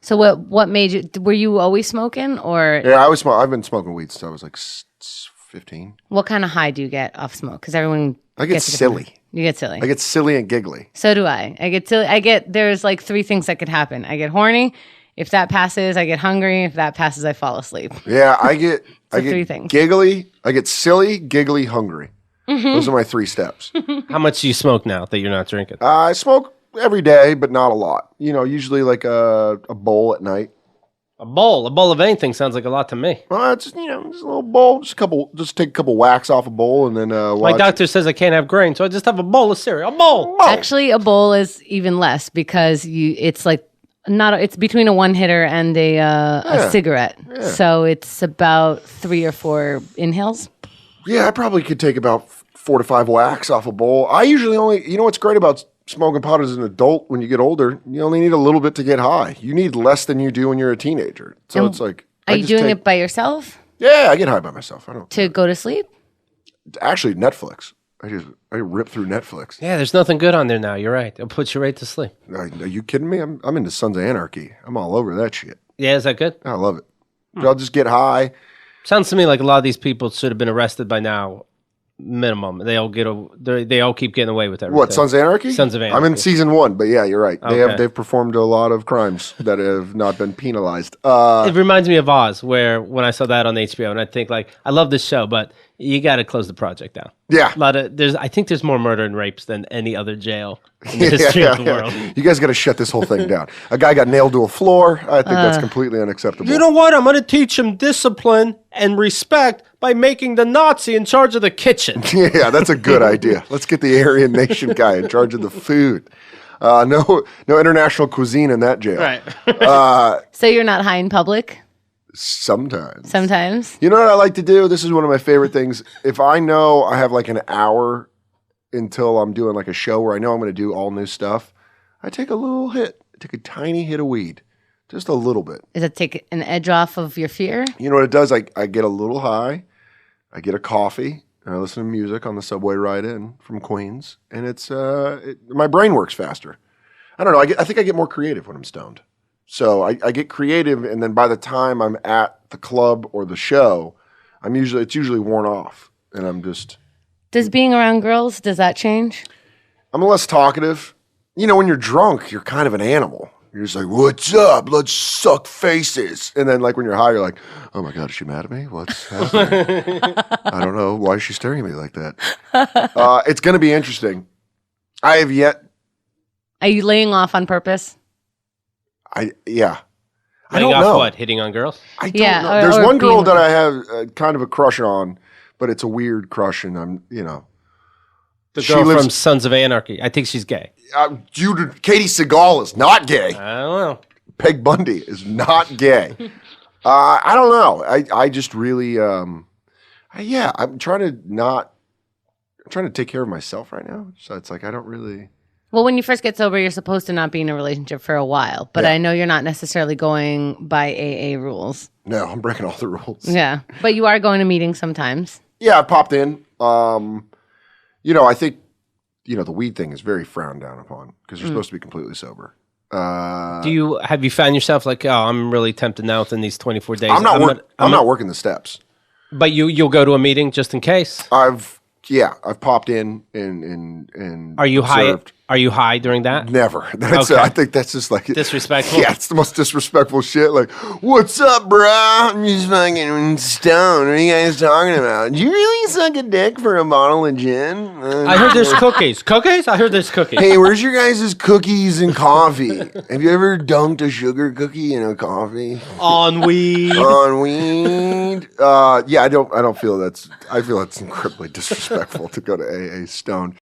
So what made you? Were you always smoking, or Yeah, I've been smoking weed since I was like 15. what kind of high do you get off smoke? Because everyone I get gets a different- silly. You get silly. I get silly and giggly. So do I. I get silly. There's like 3 things that could happen. I get horny. If that passes, I get hungry. If that passes, I fall asleep. Yeah, I get 3 things. giggly. I get silly, giggly, hungry. Those are my 3 steps. How much do you smoke now that you're not drinking? I smoke every day, but not a lot. Usually like a bowl at night. A bowl of anything sounds like a lot to me. Well, it's just a little bowl, just take a couple whacks off a bowl, and then My watch. doctor says I can't have grain, so I just have a bowl of cereal. A bowl. Actually, a bowl is even less because it's like it's between a one hitter and a cigarette. Yeah. So it's about 3 or 4 inhales. Yeah, I probably could take about 4 to 5 whacks off a bowl. I usually only, what's great about smoking pot as an adult when you get older, you only need a little bit to get high. You need less than you do when you're a teenager. So it's like, Are you doing it by yourself Yeah, I get high by myself. I don't. to go to sleep? Actually, Netflix. I rip through Netflix. Yeah, there's nothing good on there now. You're right. It'll put you right to sleep. Are you kidding me? I'm into Sons of Anarchy. I'm all over that shit. Yeah, is that good? I love it. I'll just get high. Sounds to me like a lot of these people should have been arrested by now. Minimum. They all keep getting away with everything. What, Sons of Anarchy? Sons of Anarchy. I'm in season 1, but yeah, you're right. Okay. They've performed a lot of crimes that have not been penalized. It reminds me of Oz, where when I saw that on HBO, and I think like, I love this show, but you got to close the project down. Yeah. I think there's more murder and rapes than any other jail in the history of the world. You guys got to shut this whole thing down. A guy got nailed to a floor. I think that's completely unacceptable. You know what? I'm going to teach him discipline and respect by making the Nazi in charge of the kitchen. Yeah, that's a good idea. Let's get the Aryan Nation guy in charge of the food. No international cuisine in that jail. Right. So you're not high in public? Sometimes. Sometimes. You know what I like to do? This is one of my favorite things. If I know I have like an hour until I'm doing like a show where I know I'm going to do all new stuff, I take a little hit. I take a tiny hit of weed. Just a little bit. Does it take an edge off of your fear? You know what it does? I get a little high. I get a coffee. And I listen to music on the subway ride in from Queens. And my brain works faster. I don't know. I think I get more creative when I'm stoned. So I get creative, and then by the time I'm at the club or the show, it's usually worn off, and I'm just. Does being around girls, does that change? I'm less talkative. When you're drunk, you're kind of an animal. You're just like, "What's up? Let's suck faces." And then, like when you're high, you're like, "Oh my god, is she mad at me? What's happening? I don't know. Why is she staring at me like that?" It's going to be interesting. I have yet. Are you laying off on purpose? I Hitting don't off know. what? Hitting on girls? I don't Yeah, know. or- There's or one girl being that with- I have kind of a crush on, but it's a weird crush, and I'm. The She girl lives- from Sons of Anarchy. I think she's gay. Katie Seagal is not gay. I don't know. Peg Bundy is not gay. I don't know. I just really, I'm trying to take care of myself right now. So it's like, I don't really. Well, when you first get sober, you're supposed to not be in a relationship for a while. But Yeah. I know you're not necessarily going by AA rules. No, I'm breaking all the rules. Yeah. But you are going to meetings sometimes. Yeah, I popped in. I think, the weed thing is very frowned down upon because you're supposed to be completely sober. Have you found yourself like, oh, I'm really tempted now within these 24 days? I'm not working the steps. But you'll go to a meeting just in case. I've popped in and Are you observed. high? Are you high during that? Never. That's Okay. I think that's just like Disrespectful? Yeah, it's the most disrespectful shit. Like, what's up, bro? I'm just fucking stoned. What are you guys talking about? Do you really suck a dick for a bottle of gin? I heard there's cookies. Cookies? I heard there's cookies. Hey, where's your guys' cookies and coffee? Have you ever dunked a sugar cookie in a coffee? On weed. On weed? I don't feel I feel that's incredibly disrespectful to go to AA stoned.